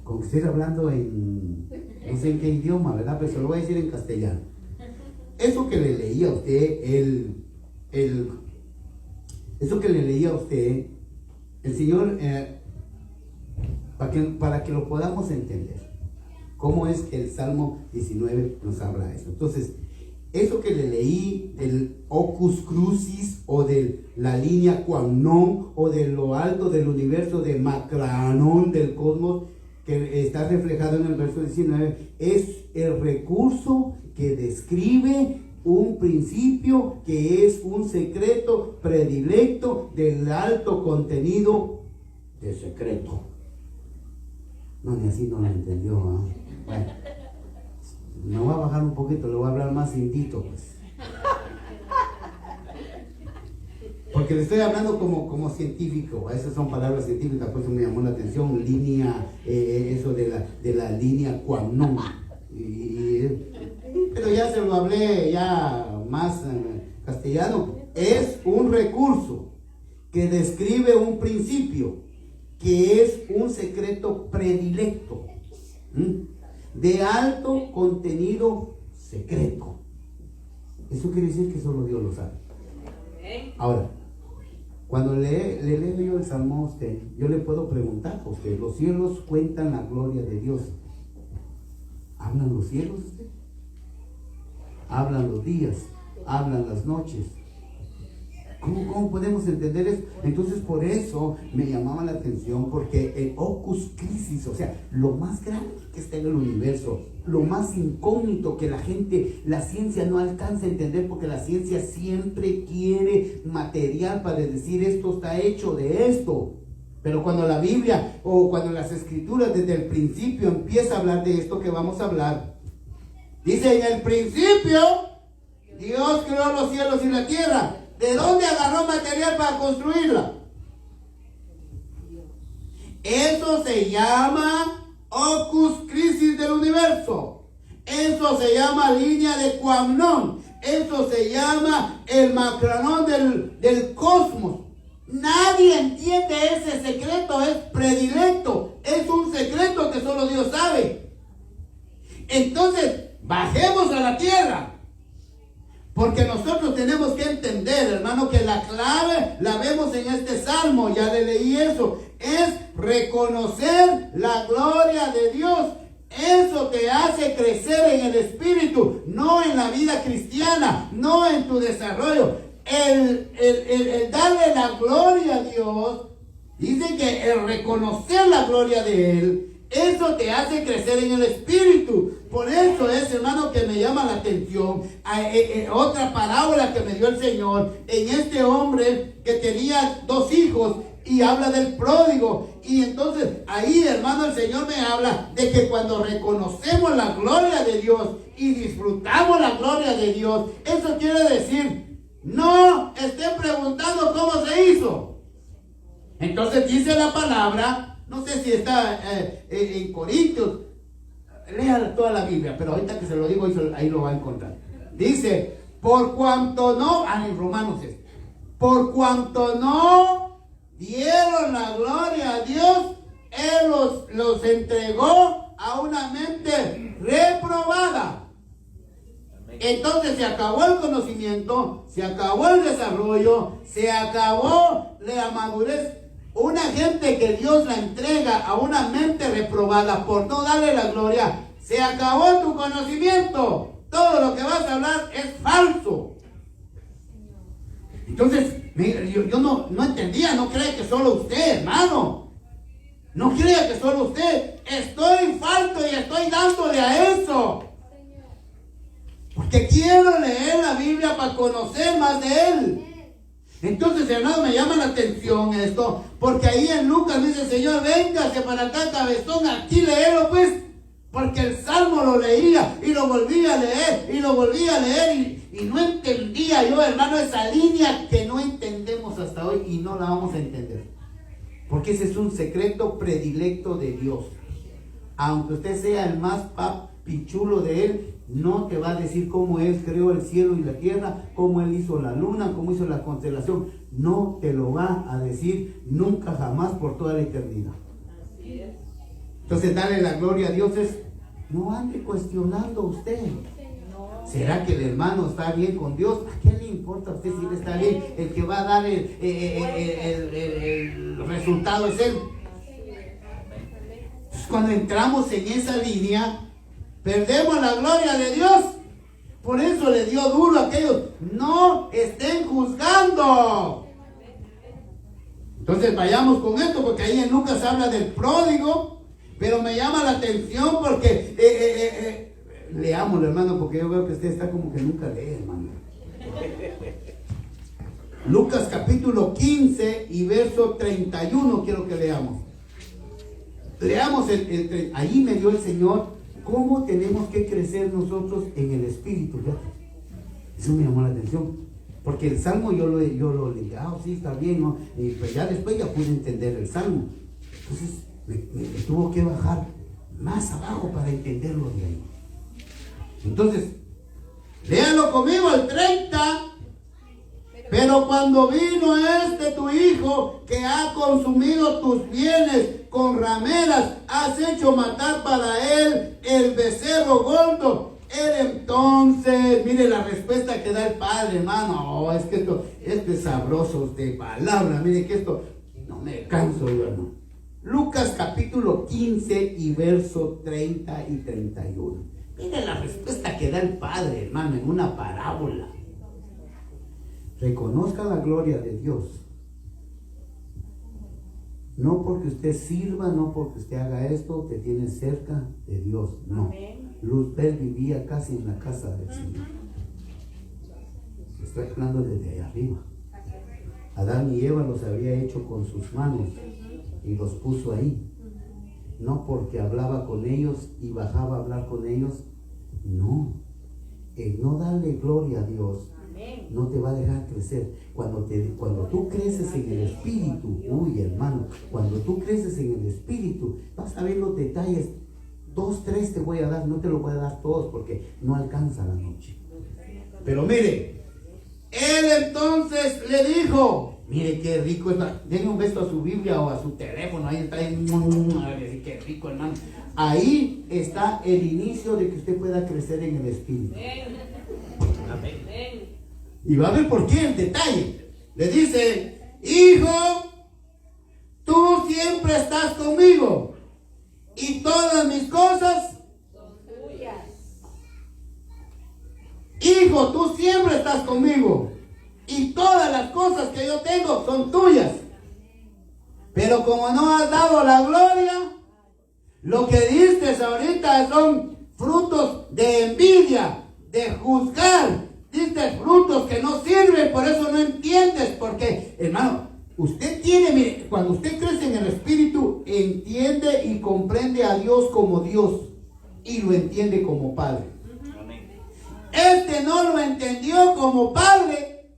Como que estoy hablando no sé en qué idioma, ¿verdad? Pero se lo voy a decir en castellano. Eso que le leía a usted, eso que le leía a usted, el Señor, para que lo podamos entender, cómo es que el Salmo 19 nos habla eso. Entonces, eso que le leí del ocus crucis, o de la línea quam non, o de lo alto del universo, de macranon del cosmos, que está reflejado en el verso 19, es el recurso que describe un principio que es un secreto predilecto del alto contenido de secreto. No, ni así no lo entendió, ¿eh? Bueno, me voy a bajar un poquito, le voy a hablar más indito, pues. Porque le estoy hablando como científico. Esas son palabras científicas, por eso me llamó la atención. Línea, eso de la línea quam non. Pero ya se lo hablé ya más castellano. Es un recurso que describe un principio, que es un secreto predilecto, de alto contenido secreto. Eso quiere decir que solo Dios lo sabe. Ahora, cuando le leo yo el Salmo a usted, yo le puedo preguntar a usted, los cielos cuentan la gloria de Dios. ¿Hablan los cielos? ¿Hablan los días? ¿Hablan las noches? ¿Cómo podemos entender eso? Entonces, por eso me llamaba la atención, porque el ocus crisis, o sea, lo más grande que está en el universo, lo más incógnito que la ciencia no alcanza a entender, porque la ciencia siempre quiere material para decir esto está hecho de esto. Pero cuando la Biblia o cuando las Escrituras desde el principio empieza a hablar de esto que vamos a hablar, dice: en el principio Dios creó los cielos y la tierra. ¿De dónde agarró material para construirla? Eso se llama ocus crisis del universo. Eso se llama línea de quam non. Eso se llama el macranón del cosmos. Nadie entiende ese secreto, es predilecto. Es un secreto que solo Dios sabe. Entonces, bajemos a la tierra. Porque nosotros tenemos que entender, hermano, que la clave la vemos en este salmo, ya le leí eso, es reconocer la gloria de Dios. Eso te hace crecer en el espíritu, no en la vida cristiana, no en tu desarrollo. El darle la gloria a Dios, dice que el reconocer la gloria de Él, eso te hace crecer en el espíritu. Por eso es, hermano, que me llama la atención otra parábola que me dio el Señor en este hombre que tenía 2 hijos y habla del pródigo. Y entonces ahí, hermano, el Señor me habla de que cuando reconocemos la gloria de Dios y disfrutamos la gloria de Dios, eso quiere decir, no estén preguntando cómo se hizo. Entonces dice la palabra, no sé si está en Corintios, lea toda la Biblia, pero ahorita que se lo digo, ahí lo va a encontrar. Dice, por cuanto no, en Romanos es, por cuanto no dieron la gloria a Dios, Él los entregó a una mente reprobada. Entonces se acabó el conocimiento, se acabó el desarrollo, se acabó la madurez. Una gente que Dios la entrega a una mente reprobada por no darle la gloria, se acabó tu conocimiento. Todo lo que vas a hablar es falso. Entonces, yo no entendía, no crea que solo usted, hermano. No crea que solo usted. Estoy falto y estoy dándole a eso. Porque quiero leer la Biblia para conocer más de Él. Entonces, hermano, me llama la atención esto. Porque ahí en Lucas dice, Señor, véngase para acá, cabezón, aquí léelo pues. Porque el Salmo lo leía y lo volvía a leer y lo volvía a leer y no entendía yo, hermano, esa línea que no entendemos hasta hoy y no la vamos a entender. Porque ese es un secreto predilecto de Dios. Aunque usted sea el más papichulo de Él, no te va a decir cómo Él creó el cielo y la tierra, cómo Él hizo la luna, cómo hizo la constelación. No te lo va a decir nunca jamás por toda la eternidad. Así es. Entonces, darle la gloria a Dios es, no ande cuestionando usted. ¿Será que el hermano está bien con Dios? ¿A qué le importa a usted si él está bien? El que va a dar el resultado es Él. Entonces, cuando entramos en esa línea, perdemos la gloria de Dios. Por eso le dio duro a aquellos. No estén juzgando. Entonces vayamos con esto, porque ahí en Lucas habla del pródigo. Pero me llama la atención porque leamos, hermano, porque yo veo que usted está como que nunca lee, hermano. Lucas capítulo 15 y verso 31 quiero que leamos. Leamos ahí me dio el Señor cómo tenemos que crecer nosotros en el Espíritu. ¿Ya? Eso me llamó la atención. Porque el Salmo yo lo leí, sí, está bien, ¿no? Y pues ya después ya pude entender el Salmo. Entonces me tuvo que bajar más abajo para entenderlo de ahí. Entonces, léalo conmigo el 30. Pero cuando vino tu hijo que ha consumido tus bienes con rameras, has hecho matar para él el becerro gordo. Él entonces, mire la respuesta que da el padre, hermano. Oh, es que esto es sabroso de palabra. Mire que esto no me canso yo, hermano. Lucas capítulo 15 y verso 30 y 31. Mire la respuesta que da el Padre, hermano, en una parábola. Reconozca la gloria de Dios. No porque usted sirva, no porque usted haga esto, te tiene cerca de Dios. No. Luzbel vivía casi en la casa del Señor. Estoy hablando desde allá arriba. Adán y Eva los había hecho con sus manos y los puso ahí. No porque hablaba con ellos y bajaba a hablar con ellos. No. El no darle gloria a Dios no te va a dejar crecer. Cuando tú creces en el Espíritu, uy, hermano, cuando tú creces en el Espíritu, vas a ver los detalles. 2, 3 te voy a dar, no te lo voy a dar todos porque no alcanza la noche. Pero mire, él entonces le dijo, mire qué rico está. Denle un beso a su Biblia o a su teléfono. Ahí está. Qué rico, hermano. Ahí está el inicio de que usted pueda crecer en el Espíritu. Amén. Y va a ver por qué el detalle. Le dice, hijo, tú siempre estás conmigo y todas mis cosas son tuyas. Hijo, tú siempre estás conmigo y todas las cosas que yo tengo son tuyas. Pero como no has dado la gloria, lo que diste ahorita son frutos de envidia, de juzgar. Diste frutos que no sirven, por eso no entiendes. Porque, hermano, usted tiene, mire, cuando usted crece en el Espíritu, entiende y comprende a Dios como Dios y lo entiende como Padre. Este no lo entendió como Padre.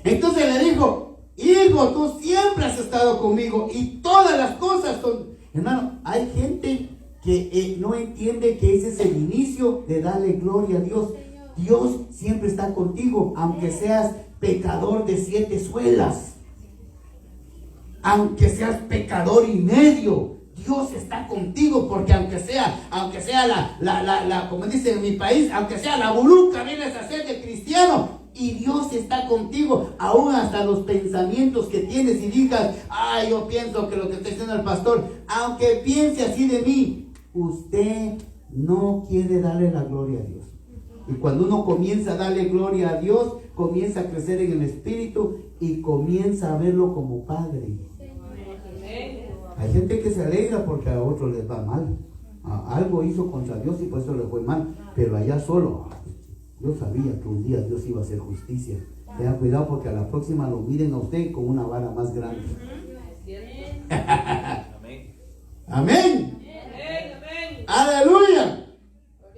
Entonces le dijo, hijo, tú siempre has estado conmigo y todas las cosas son... Hermano, hay gente que no entiende que ese es el inicio de darle gloria a Dios. Dios siempre está contigo, aunque seas pecador de 7 suelas. aunque seas pecador y medio, Dios está contigo, porque aunque sea como dicen en mi país, aunque sea la buruca, vienes a ser de cristiano, y Dios está contigo, aún hasta los pensamientos que tienes y digas, yo pienso que lo que está diciendo el pastor, aunque piense así de mí, usted no quiere darle la gloria a Dios. Y cuando uno comienza a darle gloria a Dios, comienza a crecer en el Espíritu y comienza a verlo como Padre. Hay gente que se alegra porque a otros les va mal. Algo hizo contra Dios y por eso le fue mal. Pero allá solo, yo sabía que un día Dios iba a hacer justicia. Tengan cuidado porque a la próxima lo miren a usted con una vara más grande. Amén. Aleluya.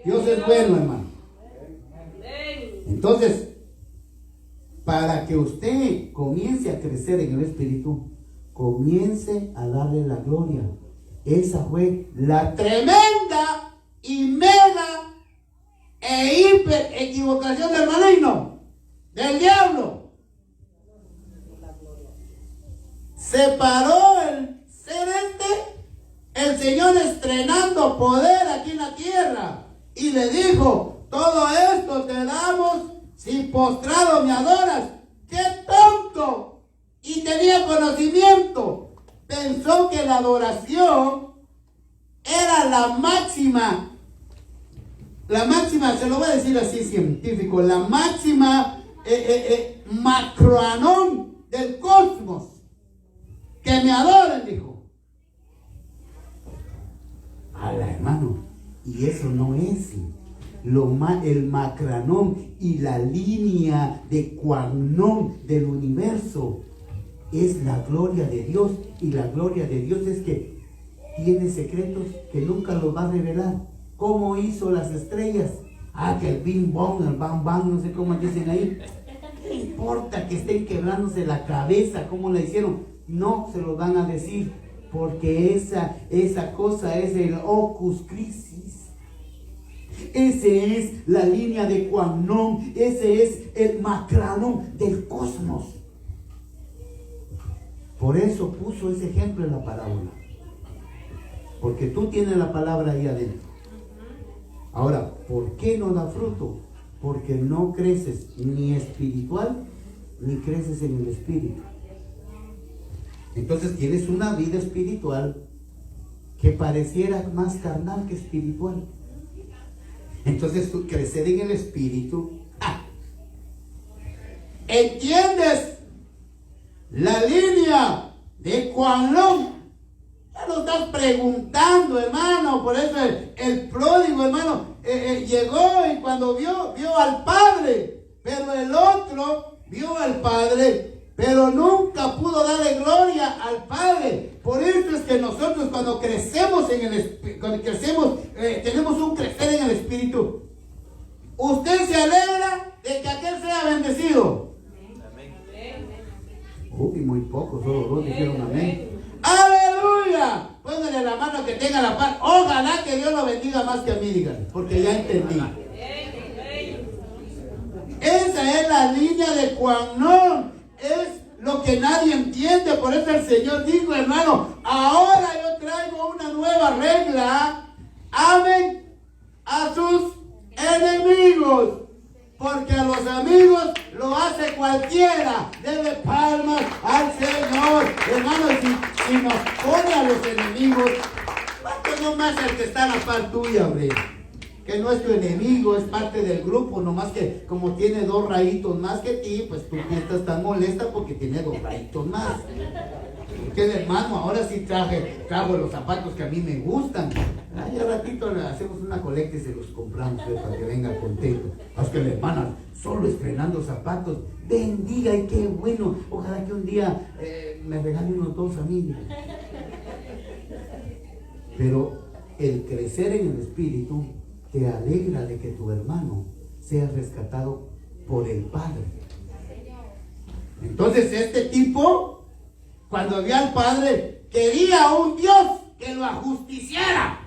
Dios es bueno, hermano. Entonces, para que usted comience a crecer en el Espíritu, comience a darle la gloria. Esa fue la tremenda y mega e hiper equivocación del maligno, del diablo. Separó el ser el Señor estrenando poder aquí en la tierra, y le dijo: todo esto te damos si postrado me adoras. ¡Qué tonto! Y tenía conocimiento. Pensó que la adoración era la máxima, se lo voy a decir así científico, la máxima macroanón del cosmos. Que me adoren, dijo. Hermano, y eso no es el macranón y la línea de cuanón del universo. Es la gloria de Dios, y la gloria de Dios es que tiene secretos que nunca los va a revelar. ¿Cómo hizo las estrellas? Que el bing bong, el bang bang, no sé cómo dicen ahí. ¿Qué importa que estén quebrándose la cabeza? ¿Cómo la hicieron? No se lo van a decir, porque esa cosa es el Ocus Crisis. Ese es la línea de Quanón, ese es el macranón del cosmos. Por eso puso ese ejemplo en la parábola, porque tú tienes la palabra ahí adentro. Ahora, ¿por qué no da fruto? Porque no creces ni espiritual ni creces en el espíritu. Entonces tienes una vida espiritual que pareciera más carnal que espiritual. Entonces tú crecer en el espíritu, ¿entiendes la línea de Quanón? Ya lo estás preguntando, hermano. Por eso el pródigo, hermano, llegó, y cuando vio al Padre, pero el otro vio al Padre, pero nunca pudo darle gloria al Padre. Por eso es que nosotros, cuando crecemos tenemos un crecer en el espíritu, usted se alegra de que aquel sea bendecido. Uy, muy pocos, solo 2 dijeron amén. ¡Aleluya! Póngale la mano que tenga la paz. Ojalá que Dios lo bendiga más que a mí, díganle, porque ya entendí. Esa es la línea de Quanón. Es lo que nadie entiende. Por eso el Señor dijo, hermano, ahora yo traigo una nueva regla. Amen a sus enemigos, porque a los amigos lo hace cualquiera. Debe palmas al Señor. Hermano, si nos pone a los enemigos, ¿cuánto no más el que está a la par tuya, hombre? Que no es tu enemigo, es parte del grupo, nomás que como tiene 2 rayitos más que ti, pues tú no estás tan molesta porque tiene 2 rayitos más. Porque hermano, ahora sí trajo los zapatos que a mí me gustan. Ya ratito le hacemos una colecta y se los compramos, para que venga contento. Es que la hermana solo estrenando zapatos, bendiga, y qué bueno. Ojalá que un día me regale unos 2 a mí. Pero el crecer en el espíritu te alegra de que tu hermano sea rescatado por el Padre. Entonces este tipo, cuando vio al Padre, quería un Dios que lo ajusticiara,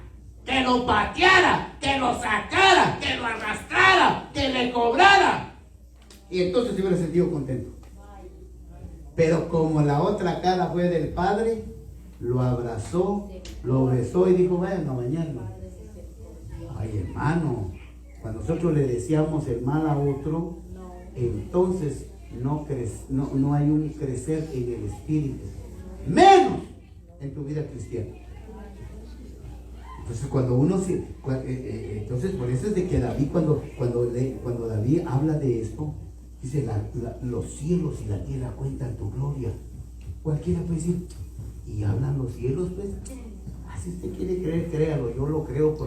que lo pateara, que lo sacara, que lo arrastrara, que le cobrara. Y entonces se hubiera sentido contento. Pero como la otra cara fue del Padre, lo abrazó, lo besó y dijo, bueno, mañana. Ay, hermano, cuando nosotros le deseamos el mal a otro, entonces no hay un crecer en el espíritu, menos en tu vida cristiana. Entonces cuando uno entonces por eso es de que David cuando David habla de esto, dice los cielos y la tierra cuentan tu gloria. Cualquiera puede decir, y hablan los cielos, pues, si usted quiere creer, créalo. Yo lo creo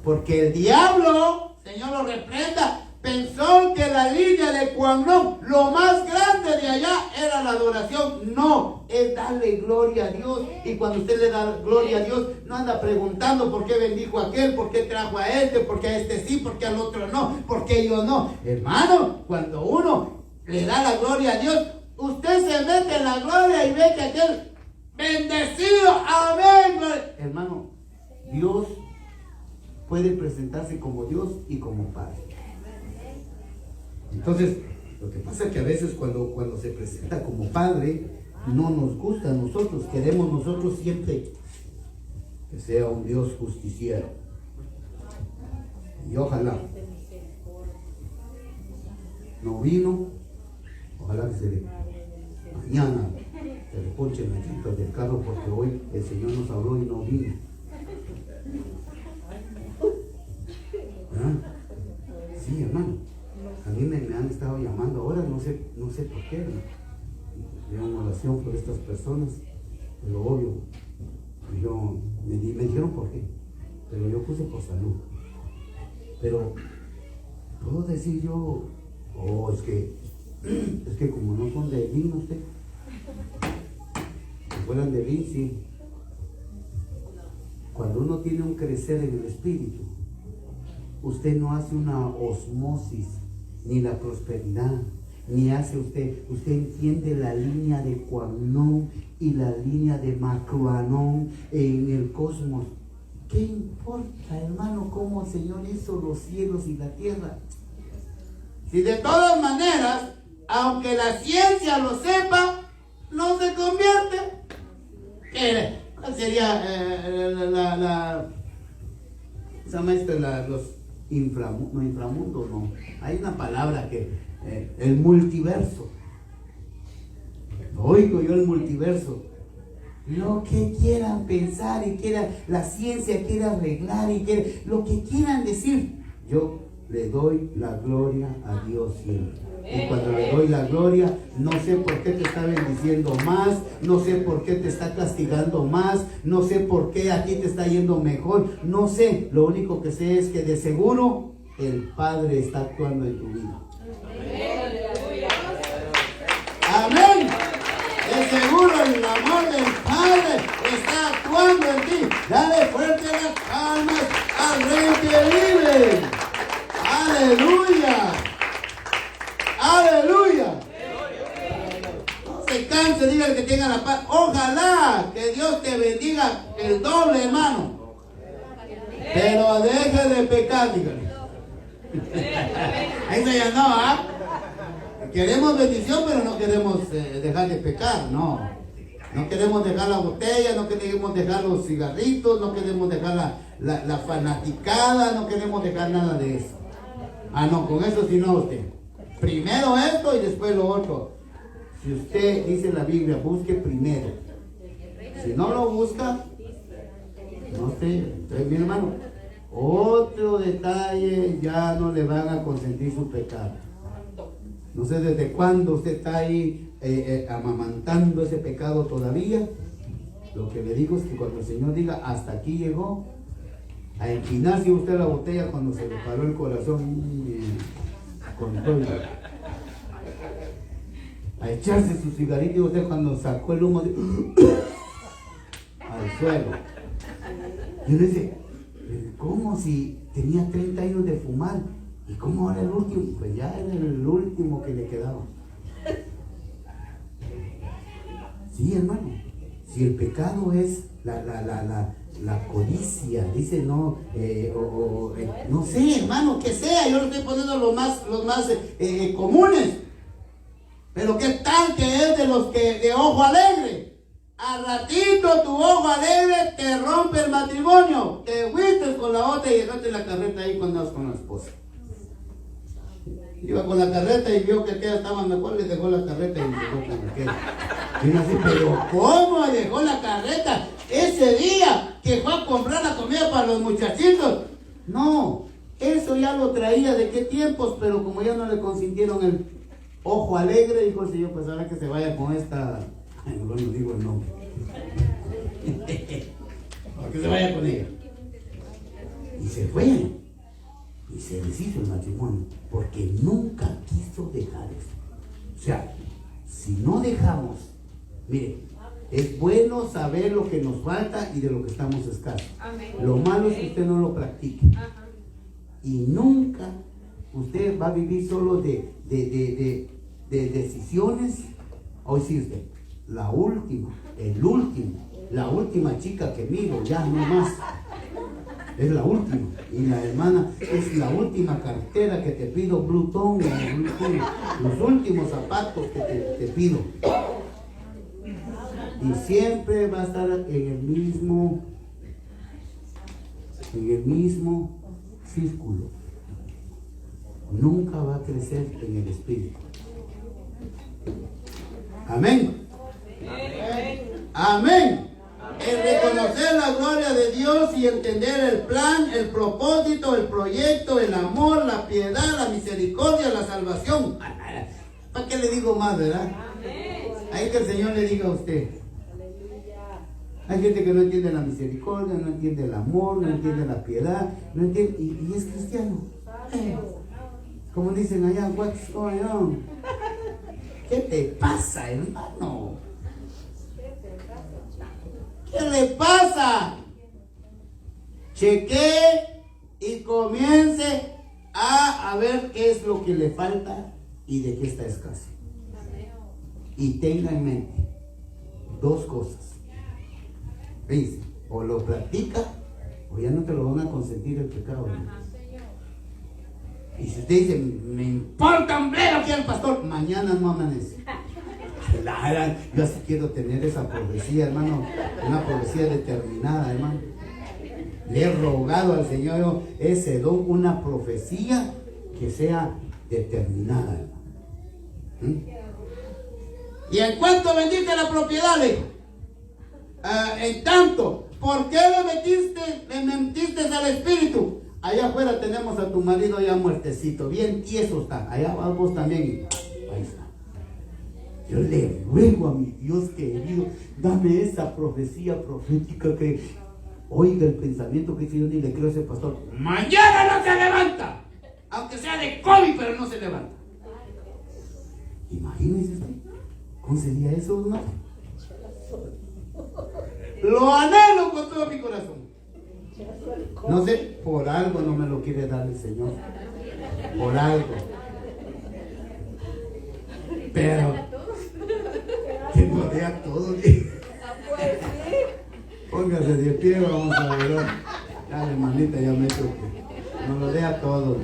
porque el diablo, Señor lo reprenda, pensó que la línea de Cuanón, lo más grande de allá era la adoración. No, es darle gloria a Dios. Y cuando usted le da gloria a Dios, no anda preguntando por qué bendijo a aquel, por qué trajo a este, por qué a este sí, por qué al otro no, por qué yo no. Hermano, cuando uno le da la gloria a Dios, usted se mete en la gloria y ve que aquel bendecido, amén. Hermano, Dios puede presentarse como Dios y como Padre. Entonces, lo que pasa es que a veces cuando se presenta como Padre, no nos gusta a nosotros. Queremos nosotros siempre que sea un Dios justiciero. Y ojalá no vino, ojalá que mañana se le ponche el mechito del carro, porque hoy el Señor nos habló y no vino. ¿Ah? Sí, hermano. A mí me han estado llamando ahora, no sé por qué. Yo en oración por estas personas, pero obvio, me dijeron por qué, pero yo puse por salud. Pero puedo decir yo, es que como no son de vino usted, si fueran de vino, sí. Cuando uno tiene un crecer en el espíritu, usted no hace una osmosis, ni la prosperidad, ni hace usted entiende la línea de Cuanón y la línea de Macruanón en el cosmos. ¿Qué importa, hermano, cómo el Señor hizo los cielos y la tierra? Si de todas maneras, aunque la ciencia lo sepa, no se convierte. ¿Cuál sería los inframundos? No. Hay una palabra que el multiverso. Oigo yo el multiverso. Lo que quieran pensar y la ciencia quiera arreglar y lo que quieran decir, yo le doy la gloria a Dios siempre. Y cuando le doy la gloria, no sé por qué te está bendiciendo más, no sé por qué te está castigando más, no sé por qué a ti te está yendo mejor, no sé. Lo único que sé es que de seguro el Padre está actuando en tu vida. Amén. De seguro el amor del Padre está actuando en ti. Dale fuerte las palmas al Rey que vive. Aleluya. Aleluya. No se canse, diga el que tenga la paz. Ojalá que Dios te bendiga el doble, hermano. Pero deje de pecar, dígale. Eso ya no, ¿ah? Queremos bendición, pero no queremos dejar de pecar, no. No queremos dejar la botella, no queremos dejar los cigarritos, no queremos dejar la fanaticada, no queremos dejar nada de eso. Ah, no, con eso sí no usted. Primero esto y después lo otro. Si usted dice la Biblia, busque primero. Si no lo busca, no sé. Entonces, mi hermano, otro detalle, ya no le van a consentir su pecado. No sé desde cuándo usted está ahí amamantando ese pecado todavía. Lo que le digo es que cuando el Señor diga hasta aquí llegó, a empinarse usted la botella cuando se le paró el corazón con todo, a echarse su cigarrito y usted cuando sacó el humo al suelo. Y uno dice, ¿cómo si tenía 30 años de fumar? ¿Y cómo ahora el último? Pues ya era el último que le quedaba. Sí, hermano. Si el pecado es la codicia, dice no, no sé, hermano, que sea, yo lo estoy poniendo los más comunes. Pero qué tal que es de los que de ojo alegre. Al ratito tu ojo alegre te rompe el matrimonio. Te fuiste con la otra y dejaste la carreta ahí cuando andabas con la esposa. Iba con la carreta y vio que aquella estaba mejor, le dejó la carreta y le dejó con aquella. Y uno así, pero ¿cómo dejó la carreta ese día que fue a comprar la comida para los muchachitos? No, eso ya lo traía de qué tiempos, pero como ya no le consintieron el ojo alegre, dijo el Señor, pues ahora que se vaya con esta, ay, no digo el nombre, para que se vaya con ella. Y se fue. Y se deshizo el matrimonio, porque nunca quiso dejar eso. O sea, si no dejamos, mire, es bueno saber lo que nos falta y de lo que estamos escasos. Amén. Lo malo es que usted no lo practique. Ajá. Y nunca usted va a vivir solo de decisiones. Hoy sí usted, la última chica que miro, ya no más. Es la última. Y la hermana, es la última cartera que te pido, Blutón, los últimos zapatos que te pido. Y siempre va a estar en el mismo círculo. Nunca va a crecer en el espíritu. Amén. Amén. El reconocer la gloria de Dios y entender el plan, el propósito, el proyecto, el amor, la piedad, la misericordia, la salvación. ¿Para qué le digo más, verdad? Ahí que el Señor le diga a usted. Hay gente que no entiende la misericordia, no entiende el amor, no entiende la piedad, no entiende, y es cristiano. Como dicen allá, what's going on? ¿Qué te pasa, hermano? ¿Qué le pasa? Chequee y comience a ver qué es lo que le falta y de qué está escaso. Y tenga en mente dos cosas. Fíjense, o lo practica o ya no te lo van a consentir el pecado. Y si usted dice, me importa un bledo que el pastor, mañana no amanece. Yo así quiero tener esa profecía, hermano, una profecía determinada, hermano. Le he rogado al Señor ese don, una profecía que sea determinada, hermano. ¿Y en cuánto vendiste la propiedad, le dijo? En tanto, ¿por qué le mentiste al espíritu? Allá afuera tenemos a tu marido ya muertecito, bien tieso está. Allá vos también. Ahí está. Yo le ruego a mi Dios querido, dame esa profecía profética que oiga el pensamiento que yo ni le creo a ese pastor. Mañana no se levanta, aunque sea de COVID, pero no se levanta. Imagínense usted, ¿cómo sería eso, hermano? Lo anhelo con todo mi corazón. No sé, por algo no me lo quiere dar el Señor. Por algo. Pero que nos dé a todos. Póngase de pie, vamos a ver. Dale, hermanita, ya me toque. Nos lo dé a todos.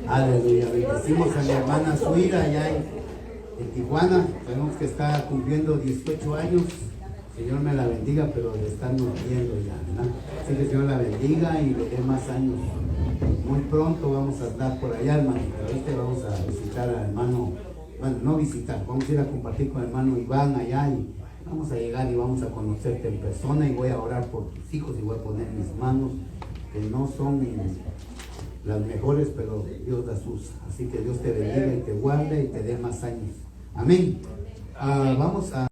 Aleluya. Bendecimos a mi hermana Suira allá en Tijuana. Sabemos que está cumpliendo 18 años. Señor me la bendiga, pero le están viendo ya, ¿verdad? Así que el Señor la bendiga y le dé más años. Muy pronto vamos a estar por allá, hermanita, ¿viste? Vamos a visitar al hermano, bueno, no visitar, vamos a ir a compartir con el hermano Iván allá y vamos a llegar y vamos a conocerte en persona y voy a orar por tus hijos y voy a poner mis manos, que no son las mejores, pero Dios las usa. Así que Dios te bendiga y te guarde y te dé más años. Amén. Vamos a